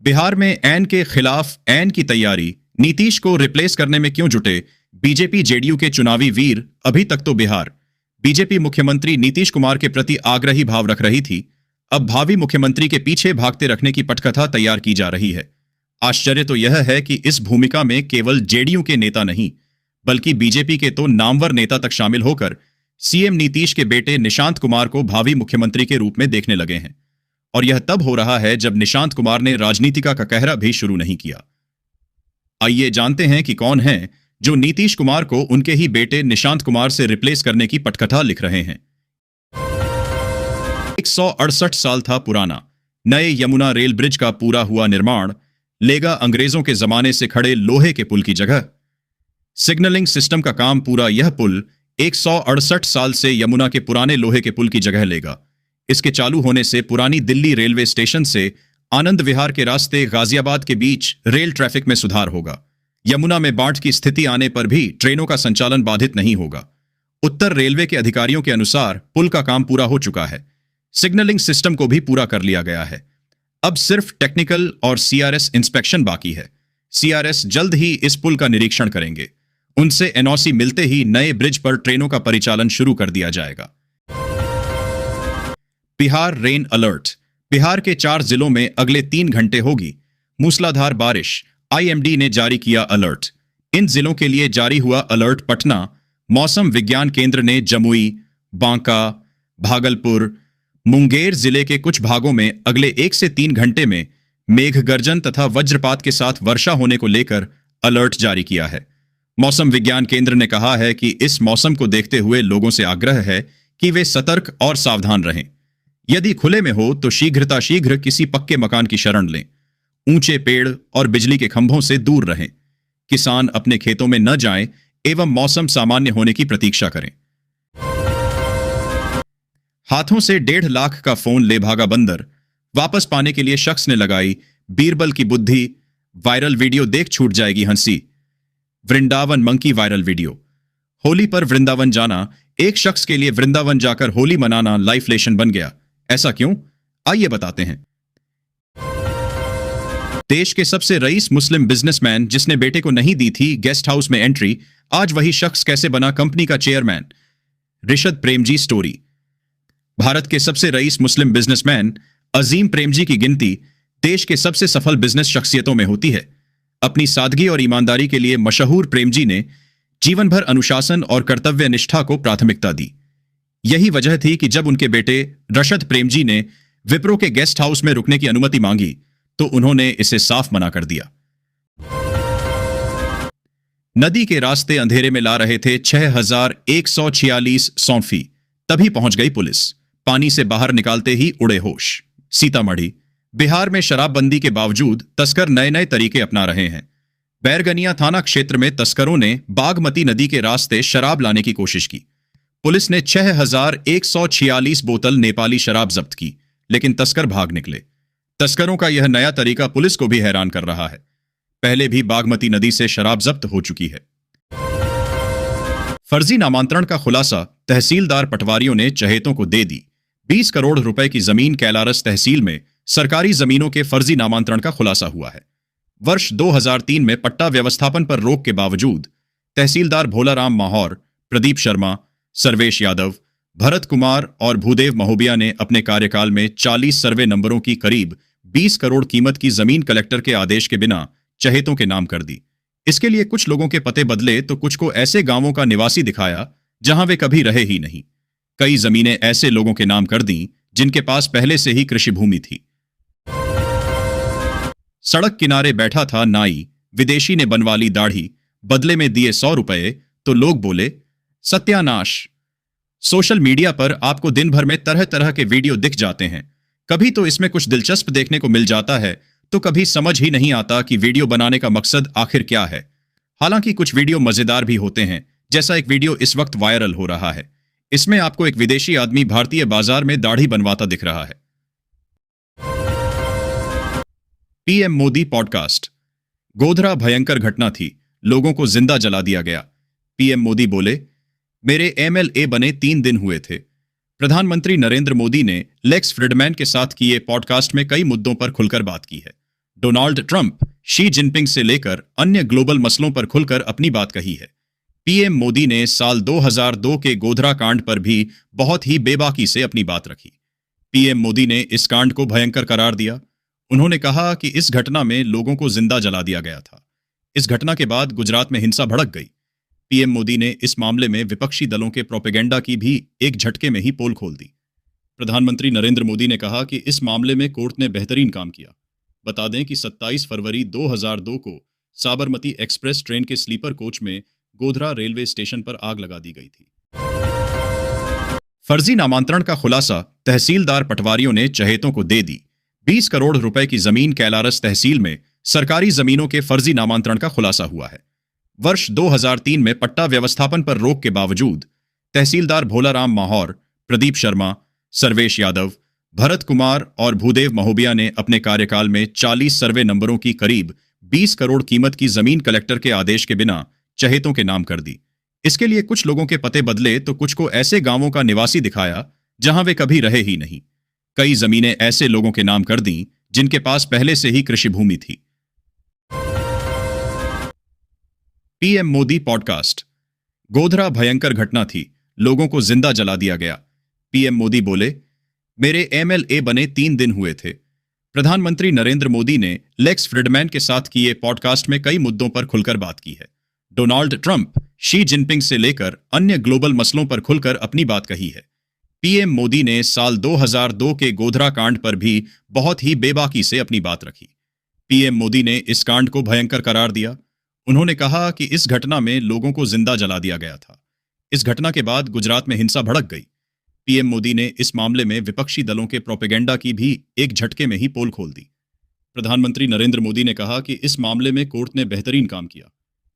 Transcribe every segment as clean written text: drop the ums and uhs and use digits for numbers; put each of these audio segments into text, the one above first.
बिहार में ऐन के खिलाफ ऐन की तैयारी, नीतीश को रिप्लेस करने में क्यों जुटे बीजेपी जेडीयू के चुनावी वीर। अभी तक तो बिहार बीजेपी मुख्यमंत्री नीतीश कुमार के प्रति आग्रही भाव रख रही थी। अब भावी मुख्यमंत्री के पीछे भागते रखने की पटकथा तैयार की जा रही है। आश्चर्य तो यह है कि इस भूमिका में केवल जेडीयू के नेता नहीं, बल्कि बीजेपी के तो नामवर नेता तक शामिल होकर सीएम नीतीश के बेटे निशांत कुमार को भावी मुख्यमंत्री के रूप में देखने लगे हैं। और यह तब हो रहा है जब निशांत कुमार ने राजनीतिका का कहरा भी शुरू नहीं किया। आइए जानते हैं कि कौन है जो नीतीश कुमार को उनके ही बेटे निशांत कुमार से रिप्लेस करने की पटकथा लिख रहे हैं। 168 साल था पुराना, नए यमुना रेल ब्रिज का पूरा हुआ निर्माण लेगा अंग्रेजों के जमाने से खड़े लोहे के पुल की जगह। सिग्नलिंग सिस्टम का काम पूरा यह पुल 168 साल से यमुना के पुराने लोहे के पुल की जगह लेगा। इसके चालू होने से पुरानी दिल्ली रेलवे स्टेशन से आनंद विहार के रास्ते गाजियाबाद के बीच रेल ट्रैफिक में सुधार होगा। यमुना में बाढ़ की स्थिति आने पर भी ट्रेनों का संचालन बाधित नहीं होगा। उत्तर रेलवे के अधिकारियों के अनुसार पुल का काम पूरा हो चुका है। सिग्नलिंग सिस्टम को भी पूरा कर लिया गया है। अब सिर्फ टेक्निकल और सीआरएस इंस्पेक्शन बाकी है। सीआरएस जल्द ही इस पुल का निरीक्षण करेंगे। उनसे एनओसी मिलते ही नए ब्रिज पर ट्रेनों का परिचालन शुरू कर दिया जाएगा। Bihar rain alert. बिहार के 4 जिलों में अगले 3 घंटे होगी मूसलाधार बारिश। आईएमडी ने जारी किया अलर्ट। इन जिलों के लिए जारी हुआ अलर्ट पटना मौसम विज्ञान केंद्र ने जमुई, बांका, भागलपुर, मुंगेर जिले के कुछ भागों में अगले 1 से 3 घंटे में मेघ गर्जन तथा वज्रपात के साथ वर्षा होने को लेकर अलर्ट जारी किया है। मौसम विज्ञान केंद्र ने कहा है कि इस मौसम को देखते हुए लोगों से आग्रह है कि वे सतर्क और सावधान रहें। यदि खुले में हो तो शीघ्र किसी पक्के मकान की शरण लें। ऊंचे पेड़ और बिजली के खंभों से दूर रहें। किसान अपने खेतों में न जाएं एवं मौसम सामान्य होने की प्रतीक्षा करें। हाथों से 1.5 लाख का फोन ले भागा बंदर, वापस पाने के लिए शख्स ने लगाई बीरबल की बुद्धि। वायरल वीडियो देख छूट जाएगी हंसी। Vrindavan monkey viral video. Holi पर वृंदावन जाना, एक शख्स के लिए वृंदावन जाकर होली मनाना लाइफ लेसन बन गया। ऐसा क्यों, आइए बताते हैं। देश के सबसे रईस मुस्लिम बिजनेसमैन जिसने बेटे को नहीं दी थी गेस्ट हाउस में एंट्री, आज वही शख्स कैसे बना कंपनी का चेयरमैन। ऋषद प्रेमजी स्टोरी। भारत के सबसे रईस मुस्लिम बिजनेसमैन अजीम प्रेमजी की गिनती देश के सबसे सफल बिजनेस शख्सियतों में होती है। अपनी सादगी और ईमानदारी के लिए मशहूर प्रेमजी ने जीवन भर अनुशासन और कर्तव्य निष्ठा को प्राथमिकता दी। यही वजह थी कि जब उनके बेटे ऋषद प्रेमजी ने विप्रो के गेस्ट हाउस में रुकने की अनुमति मांगी तो उन्होंने इसे साफ मना कर दिया। नदी के रास्ते अंधेरे में ला रहे थे 6146 सौंफी, तभी पहुंच गई पुलिस। पानी से बाहर निकालते ही उड़े होश। सीतामढ़ी। बिहार में शराबबंदी के बावजूद तस्कर नए नए तरीके अपना रहे हैं। बैरगनिया थाना क्षेत्र में तस्करों ने बागमती नदी के रास्ते शराब लाने की कोशिश की। पुलिस ने 6146 बोतल नेपाली शराब जब्त की, लेकिन तस्कर भाग निकले। तस्करों का यह नया तरीका पुलिस को भी हैरान कर रहा है। पहले भी बागमती नदी से शराब जब्त हो चुकी है। फर्जी नामांतरण का खुलासा, तहसीलदार पटवारियों ने चहेतों को दे दी 20 करोड़ रुपए की जमीन। कैलारस तहसील में सरकारी जमीनों के फर्जी नामांतरण का खुलासा हुआ है। वर्ष 2003 में पट्टा व्यवस्थापन पर रोक के बावजूद तहसीलदार भोलाराम माहौर, प्रदीप शर्मा, सर्वेश यादव, भरत कुमार और भूदेव महोबिया ने अपने कार्यकाल में 40 सर्वे नंबरों की करीब 20 करोड़ कीमत की जमीन कलेक्टर के आदेश के बिना चहेतों के नाम कर दी। इसके लिए कुछ लोगों के पते बदले तो कुछ को ऐसे गांवों का निवासी दिखाया जहां वे कभी रहे ही नहीं। कई जमीनें ऐसे लोगों के नाम कर दी जिनके पास पहले से ही कृषि भूमि थी। सड़क किनारे बैठा था नाई, विदेशी ने बनवा ली दाढ़ी, बदले में दिए 100 रुपए तो लोग बोले सत्यानाश। सोशल मीडिया पर आपको दिन भर में तरह तरह के वीडियो दिख जाते हैं। कभी तो इसमें कुछ दिलचस्प देखने को मिल जाता है तो कभी समझ ही नहीं आता कि वीडियो बनाने का मकसद आखिर क्या है। हालांकि कुछ वीडियो मजेदार भी होते हैं, जैसा एक वीडियो इस वक्त वायरल हो रहा है। इसमें आपको एक विदेशी आदमी भारतीय बाजार में दाढ़ी बनवाता दिख रहा है। PM Modi podcast. गोधरा भयंकर घटना थी, लोगों को जिंदा जला दिया गया। पीएम मोदी बोले, मेरे एमएलए बने 3 दिन हुए थे। प्रधानमंत्री नरेंद्र मोदी ने लेक्स फ्रिडमैन के साथ किए पॉडकास्ट में कई मुद्दों पर खुलकर बात की है। डोनाल्ड ट्रंप शी जिनपिंग से लेकर अन्य ग्लोबल मसलों पर खुलकर अपनी बात कही है। पीएम मोदी ने साल 2002 के गोधरा कांड पर भी बहुत ही बेबाकी से अपनी बात रखी। पीएम मोदी ने इस कांड को भयंकर करार दिया। उन्होंने कहा कि इस घटना में लोगों को जिंदा जला दिया गया था। इस घटना के बाद गुजरात में हिंसा भड़क गई। पीएम मोदी ने इस मामले में विपक्षी दलों के प्रोपेगेंडा की भी एक झटके में ही पोल खोल दी। प्रधानमंत्री नरेंद्र मोदी ने कहा कि इस मामले में कोर्ट ने बेहतरीन काम किया। बता दें कि 27 फरवरी 2002 को साबरमती एक्सप्रेस ट्रेन के स्लीपर कोच में गोधरा रेलवे स्टेशन पर आग लगा दी गई थी। फर्जी नामांतरण का खुलासा तहसीलदार पटवारियों ने चहेतों को दे दी। 20 करोड़ रुपए की जमीन कैलारस तहसील में सरकारी जमीनों के फर्जी नामांतरण का खुलासा हुआ है। वर्ष 2003 में पट्टा व्यवस्थापन पर रोक के बावजूद तहसीलदार भोलाराम माहौर, प्रदीप शर्मा, सर्वेश यादव, भरत कुमार और भूदेव महोबिया ने अपने कार्यकाल में 40 सर्वे नंबरों की करीब 20 करोड़ कीमत की जमीन कलेक्टर के आदेश के बिना चहेतों के नाम कर दी। इसके लिए कुछ लोगों के पते बदले तो कुछ को ऐसे गांवों का निवासी दिखाया जहां वे कभी रहे ही नहीं। कई जमीनें ऐसे लोगों के नाम कर दी जिनके पास पहले से ही कृषि भूमि थी। PM Modi podcast. गोधरा भयंकर घटना थी, लोगों को जिंदा जला दिया गया। पीएम मोदी बोले, मेरे एमएलए बने 3 दिन हुए थे। प्रधानमंत्री नरेंद्र मोदी ने लेक्स फ्रिडमैन के साथ किए पॉडकास्ट में कई मुद्दों पर खुलकर बात की है। डोनाल्ड ट्रंप शी जिनपिंग से लेकर अन्य ग्लोबल मसलों पर खुलकर अपनी बात कही है। पीएम मोदी ने साल 2002 के गोधरा कांड पर भी बहुत ही बेबाकी से अपनी बात रखी। पीएम मोदी ने इस कांड को भयंकर करार दिया। उन्होंने कहा कि इस घटना में लोगों को जिंदा जला दिया गया था। इस घटना के बाद गुजरात में हिंसा भड़क गई। पीएम मोदी ने इस मामले में विपक्षी दलों के प्रोपेगेंडा की भी एक झटके में ही पोल खोल दी। प्रधानमंत्री नरेंद्र मोदी ने कहा कि इस मामले में कोर्ट ने बेहतरीन काम किया।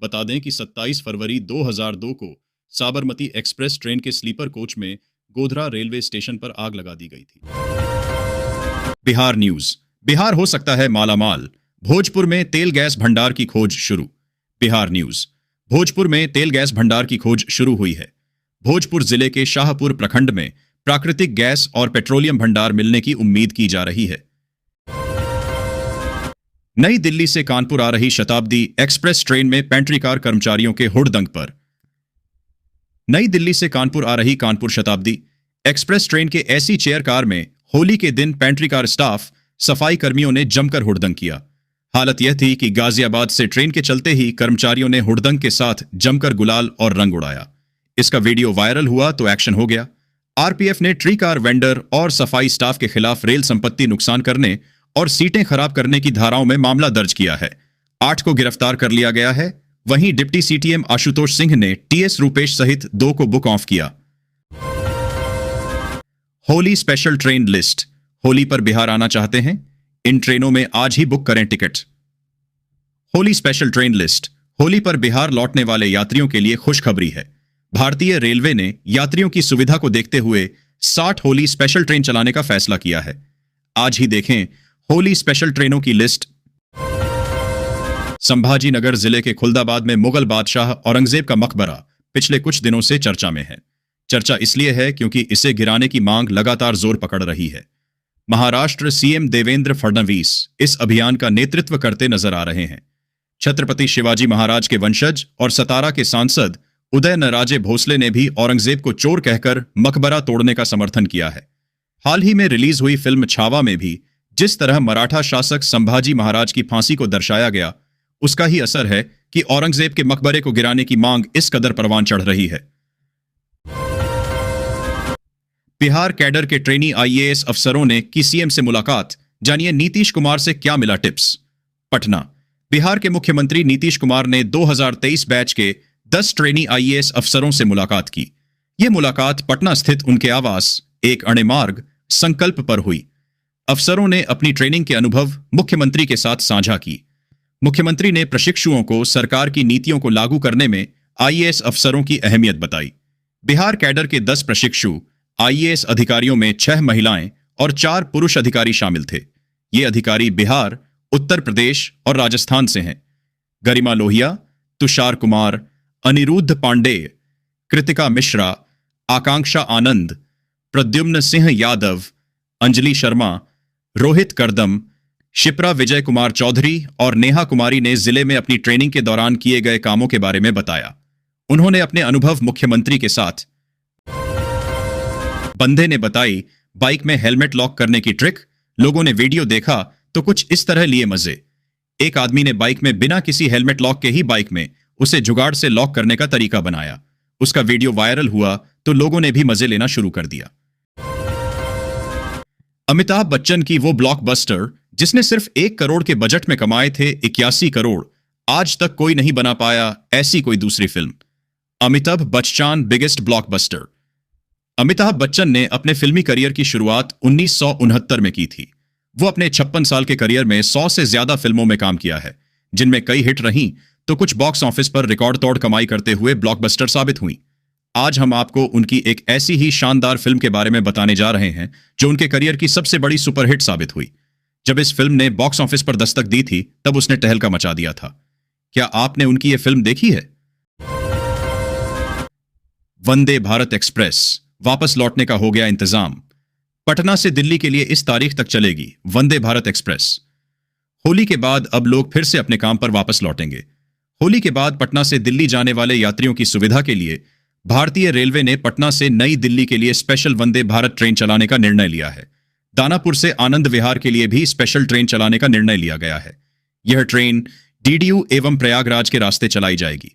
बता दें कि 27 फरवरी 2002 को साबरमती एक्सप्रेस ट्रेन के स्लीपर कोच में गोधरा रेलवे स्टेशन पर आग लगा दी गई थी। बिहार न्यूज। बिहार हो सकता है मालामाल, भोजपुर में तेल गैस भंडार की खोज शुरू। बिहार न्यूज। भोजपुर में तेल गैस भंडार की खोज शुरू हुई है। भोजपुर जिले के शाहपुर प्रखंड में प्राकृतिक गैस और पेट्रोलियम भंडार मिलने की उम्मीद की जा रही है। नई दिल्ली से कानपुर आ रही शताब्दी एक्सप्रेस ट्रेन में पेंट्री कार कर्मचारियों के हुड़दंग पर। नई दिल्ली से कानपुर आ रही कानपुर शताब्दी एक्सप्रेस ट्रेन के एसी चेयर कार में होली के दिन पेंट्री कार स्टाफ, सफाई कर्मियों ने जमकर हुड़दंग किया। हालत यह थी कि गाजियाबाद से ट्रेन के चलते ही कर्मचारियों ने हुड़दंग के साथ जमकर गुलाल और रंग उड़ाया। इसका वीडियो वायरल हुआ तो एक्शन हो गया। आरपीएफ ने ट्री कार वेंडर और सफाई स्टाफ के खिलाफ रेल संपत्ति नुकसान करने और सीटें खराब करने की धाराओं में मामला दर्ज किया है। 8 को गिरफ्तार कर लिया गया है। वहीं डिप्टी सीटीएम आशुतोष सिंह ने टीएस रूपेश सहित 2 को बुक ऑफ किया। Holi special train list. Holi पर बिहार आना चाहते हैं? इन ट्रेनों में आज ही बुक करें ticket. Holi special train list. Holi पर बिहार लौटने वाले यात्रियों के लिए खुशखबरी है। भारतीय रेलवे ने यात्रियों की सुविधा को देखते हुए 60 होली स्पेशल ट्रेन चलाने का फैसला किया है। आज ही देखें होली स्पेशल ट्रेनों की लिस्ट। संभाजी नगर जिले के खुलदाबाद में मुगल बादशाह औरंगजेब का मकबरा पिछले कुछ दिनों से चर्चा में है। चर्चा इसलिए है क्योंकि इसे गिराने की मांग लगातार जोर पकड़ रही है। महाराष्ट्र सीएम देवेंद्र फडणवीस इस अभियान का नेतृत्व करते नजर आ रहे हैं। छत्रपति शिवाजी महाराज के वंशज और सतारा के सांसद उदयनराजे भोसले ने भी औरंगजेब को चोर कहकर मकबरा तोड़ने का समर्थन किया है। हाल ही में रिलीज हुई फिल्म छावा में भी जिस तरह मराठा शासक संभाजी महाराज की फांसी को दर्शाया गया, उसका ही असर है कि औरंगजेब के मकबरे को गिराने की मांग इस कदर परवान चढ़ रही है। बिहार कैडर के ट्रेनी आईएएस अफसरों ने की सीएम से मुलाकात। जानिए नीतीश कुमार से क्या मिला टिप्स। पटना। बिहार के मुख्यमंत्री नीतीश कुमार ने 2023 बैच के 10 ट्रेनी आईएएस अफसरों से मुलाकात की। यह मुलाकात पटना स्थित उनके आवास एक अणे मार्ग संकल्प पर हुई। अफसरों ने अपनी ट्रेनिंग के अनुभव मुख्यमंत्री के साथ साझा की। मुख्यमंत्री ने प्रशिक्षुओं को सरकार की नीतियों को लागू करने में आईएएस अफसरों की अहमियत बताई। बिहार कैडर के 10 प्रशिक्षु आईएएस अधिकारियों में 6 महिलाएं और 4 पुरुष अधिकारी शामिल थे। ये अधिकारी बिहार, उत्तर प्रदेश और राजस्थान से हैं। गरिमा लोहिया, तुषार कुमार, अनिरुद्ध पांडेय, कृतिका मिश्रा, आकांक्षा आनंद, प्रद्युम्न सिंह यादव, अंजलि शर्मा, रोहित करदम, शिप्रा विजय कुमार चौधरी और नेहा कुमारी ने जिले में अपनी ट्रेनिंग के दौरान किए गए कामों के बारे में बताया। उन्होंने अपने अनुभव मुख्यमंत्री के साथ। बंदे ने बताई बाइक में हेलमेट लॉक करने की ट्रिक। लोगों ने वीडियो देखा तो कुछ इस तरह लिए मजे। एक आदमी ने बाइक में बिना किसी हेलमेट लॉक के ही बाइक में उसे जुगाड़ से लॉक करने का तरीका बनाया। उसका वीडियो वायरल हुआ तो लोगों ने भी मजे लेना शुरू कर दिया। अमिताभ बच्चन की वो ब्लॉकबस्टर जिसने सिर्फ 1 करोड़ के बजट में कमाए थे 81 करोड़, आज तक कोई नहीं बना पाया ऐसी कोई दूसरी film. Amitabh Bachchan biggest blockbuster. Amitabh Bachchan ने अपने फिल्मी करियर की शुरुआत 1969 में की थी। वो अपने 56 साल के करियर में 100 से ज्यादा फिल्मों में काम किया है, जिनमें कई हिट रहीं तो कुछ बॉक्स ऑफिस पर रिकॉर्ड तोड़ कमाई करते हुए ब्लॉकबस्टर साबित हुई। आज हम आपको उनकी एक ऐसी ही शानदार फिल्म के बारे में बताने जा रहे हैं जो उनके करियर की सबसे बड़ी सुपरहिट साबित हुई। जब इस फिल्म ने बॉक्स ऑफिस पर दस्तक दी थी तब उसने तहलका मचा दिया था। क्या आपने उनकी ये फिल्म देखी है? वंदे भारत एक्सप्रेस वापस लौटने का हो गया इंतजाम। पटना से दिल्ली के लिए इस तारीख तक चलेगी वंदे भारत एक्सप्रेस। होली के बाद अब लोग फिर से अपने काम पर वापस लौटेंगे। होली के बाद पटना से दिल्ली जाने वाले यात्रियों की सुविधा के लिए भारतीय रेलवे ने पटना से नई दिल्ली के लिए स्पेशल वंदे भारत ट्रेन चलाने का निर्णय लिया है। दानापुर से आनंद विहार के लिए भी स्पेशल ट्रेन चलाने का निर्णय लिया गया है। यह ट्रेन डीडीयू एवं प्रयागराज के रास्ते चलाई जाएगी।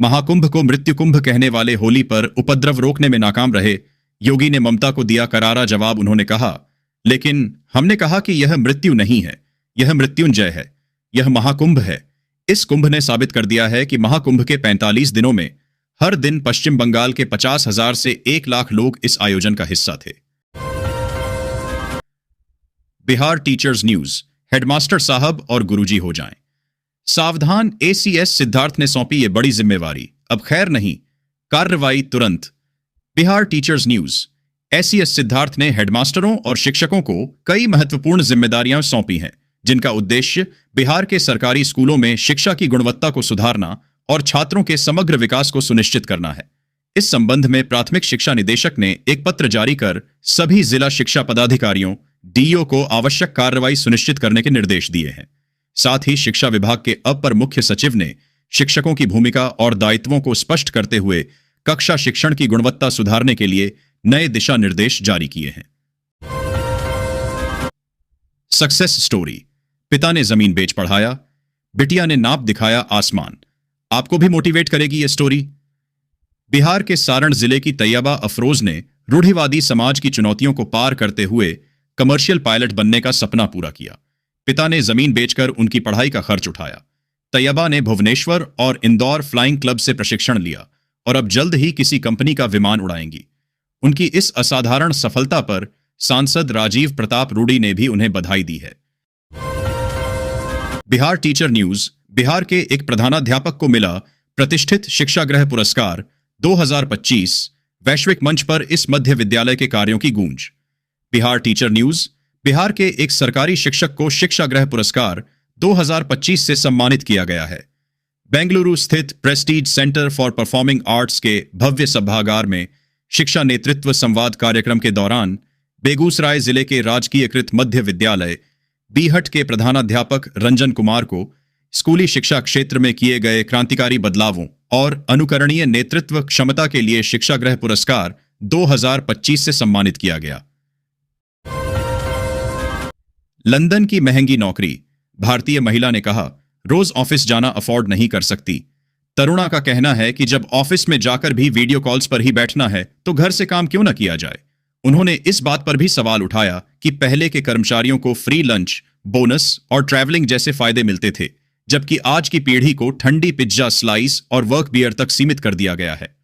महाकुंभ को मृत्यु कुंभ कहने वाले होली पर उपद्रव रोकने में नाकाम रहे योगी ने ममता को दिया करारा जवाब। उन्होंने कहा, लेकिन हमने कहा कि यह मृत्यु नहीं है, यह मृत्युंजय है, यह महाकुंभ है। इस कुंभ ने साबित कर दिया है कि महाकुंभ के 45 दिनों में हर दिन पश्चिम बंगाल के 50,000 से 1 लाख लोग इस आयोजन का हिस्सा थे। बिहार टीचर्स न्यूज, हेडमास्टर साहब और गुरुजी हो जाएं। सावधान, एसीएस सिद्धार्थ ने सौंपी ये बड़ी जिम्मेवारी। अब खैर नहीं, कार्रवाई तुरंत। Bihar teachers news, ACS Siddharth ने हेडमास्टरों और शिक्षकों को कई महत्वपूर्ण जिम्मेदारियां सौंपी हैं, जिनका उद्देश्य बिहार के सरकारी स्कूलों में शिक्षा की गुणवत्ता को सुधारना और छात्रों के समग्र विकास को सुनिश्चित करना है। इस संबंध में प्राथमिक शिक्षा निदेशक ने एक पत्र जारी कर सभी जिला शिक्षा पदाधिकारियों डीईओ को आवश्यक कार्रवाई सुनिश्चित करने के निर्देश दिए हैं। साथ ही शिक्षा विभाग के अपर मुख्य सचिव ने शिक्षकों की भूमिका और दायित्वों को स्पष्ट करते हुए कक्षा शिक्षण की गुणवत्ता सुधारने के लिए नए दिशा निर्देश जारी किए हैं। सक्सेस स्टोरी, पिता ने जमीन बेच पढ़ाया, बिटिया ने नाप दिखाया आसमान। आपको भी मोटिवेट करेगी ये स्टोरी। बिहार के सारण जिले की तैयबा अफरोज ने रूढ़िवादी समाज की चुनौतियों को पार करते हुए कमर्शियल पायलट बनने का सपना पूरा किया। पिता ने जमीन बेचकर उनकी पढ़ाई का खर्च उठाया। तैयबा ने भुवनेश्वर और इंदौर फ्लाइंग क्लब से प्रशिक्षण लिया और अब जल्द ही किसी कंपनी का विमान उड़ाएंगी। उनकी इस असाधारण सफलता पर सांसद राजीव प्रताप रूडी ने भी उन्हें बधाई दी है। बिहार टीचर न्यूज, बिहार के एक प्रधानाध्यापक को मिला प्रतिष्ठित शिक्षागृह पुरस्कार 2025। वैश्विक मंच पर इस मध्य विद्यालय के कार्यों की गूंज। बिहार टीचर न्यूज, बिहार के एक सरकारी शिक्षक को शिक्षागृह पुरस्कार 2025 से सम्मानित किया गया है। बेंगलुरु स्थित Prestige centre for performing arts के भव्य सभागार में शिक्षा नेतृत्व संवाद कार्यक्रम के दौरान बेगूसराय जिले के राजकीयकृत मध्य विद्यालय बीहट के प्रधानाध्यापक रंजन कुमार को स्कूली शिक्षा क्षेत्र में किए गए क्रांतिकारी बदलावों और अनुकरणीय नेतृत्व क्षमता के लिए शिक्षागृह पुरस्कार 2025 से सम्मानित किया गया। लंदन की महंगी नौकरी, भारतीय महिला ने कहा, रोज ऑफिस जाना अफोर्ड नहीं कर सकती। तरुणा का कहना है कि जब ऑफिस में जाकर भी वीडियो कॉल्स पर ही बैठना है तो घर से काम क्यों न किया जाए। उन्होंने इस बात पर भी सवाल उठाया कि पहले के कर्मचारियों को फ्री लंच, बोनस और ट्रैवलिंग जैसे फायदे मिलते थे, जबकि आज की पीढ़ी को ठंडी पिज्जा स्लाइस और वर्क बियर तक सीमित कर दिया गया है।